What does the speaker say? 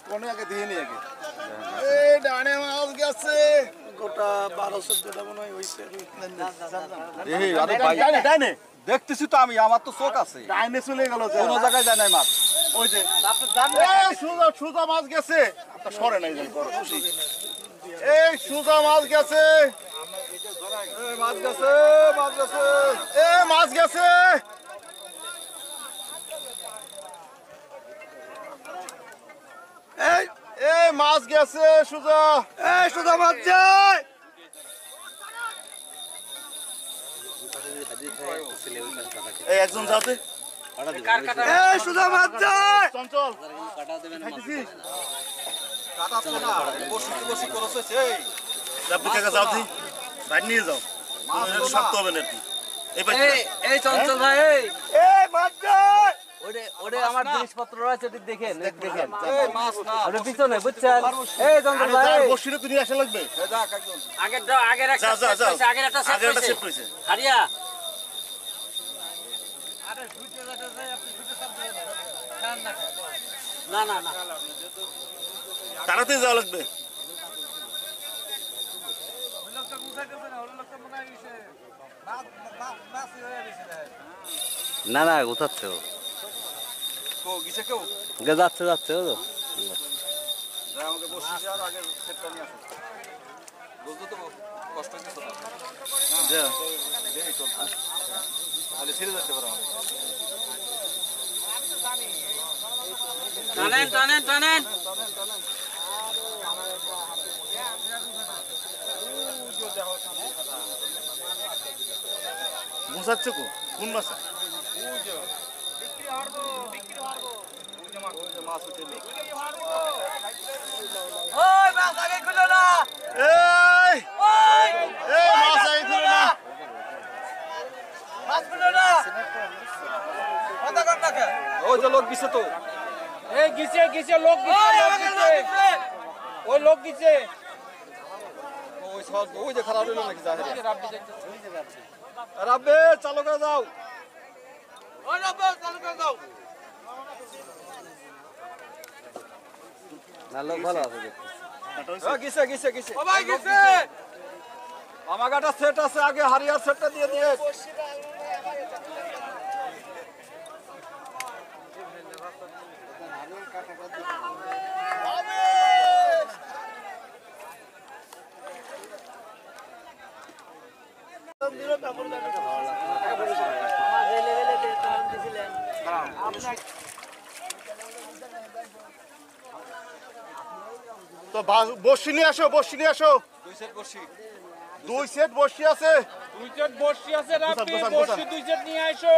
কোনে আগে দিয়ে নি আগে এই ডানে মাছ গেছে গোটা 12-14টা মনে হয় হইছে এই আরে ভাই ডানে দেখতেছি তো আমি আমার তো চোখ আছে ডানে চলে গেল কোন জায়গায় যায় নাই মাছ ওই যে সুজা সুজা মাছ গেছে আপনি সরে নাই জানি বড় খুশি এই সুজা মাছ গেছে এই মাছ গেছে মাছ গেছে এই মাছ গেছে এই এই মাছ গেছে সুজা এই সুজা মাছ যায় এই একজন যাতে এই সুজা মাছ যায় চঞ্চল কাটা দেবেন মাছ কাটা তো না বসি বসি করছে এই আপনি কাকা যাও দি বাইরে নিয়ে যাও মাছ শক্ত হবে না এই এই চঞ্চল ভাই এই মাছ যায় ওরে ওরে আমার জিনিসপত্র আছে দেখেন দেখেন এই মাছ না ওরে পিছনে বুঝছেন এই চঞ্চল ভাই বসিরে তুমি আসা লাগবে যাক একদম আগের দাও আগের একটা আগের একটা সেট কইছে হারিয়া আরে শুইতে যাচ্ছে আপনি শুইতে সব দিয়ে না না না তাড়াতাড়ি যাওয়া লাগবে ওই লোকটা গুছাইতেছে না ওই লোকটা মনে হইছে নাচ হয়ে গেছে না না গুছাচ্ছে ও কো গিছে কেউ যাচ্ছে যাচ্ছে ও যা আমাকে বসি যাওয়ার আগে সেটটা নিয়ে আসো বুঝতো তো কষ্ট হচ্ছে না যা দেই চল তাহলে ছেড়ে যেতে পারো টানেন টানেন টানেন বুঝাচ্ছে কোন মাছ বিক্রি হারবো ওই যে মাছ উঠে ওই মাছ আগে খুলো না এই এই মাছ আগে খুলো না মাছ খুলো না কথা কর না ওই যে লোক গিছে তো এই গিছে গিছে লোক গিছে ওই লোক গিছে ওই সব ওই যে খারাপ হইলো নাকি জাহের রাব্বি দেখতেছে ওই যে যাচ্ছে রাব্বে চালু করে যাও ওই রাব্বে চালু করে যাও না লোক ভালো আছে দেখতে ও গিছে গিছে গিছে ও ভাই গিছে আমার গাটা সেট আছে আগে হারিয়ার সেটটা দিয়ে দিয়ে তো বর্ষি নিয়ে আসো বর্ষি নিয়ে আসো দুই সেট বর্ষি আছে দুই সেট বর্ষি আছে রাব্বি বর্ষি দুই সেট নিয়ে আসো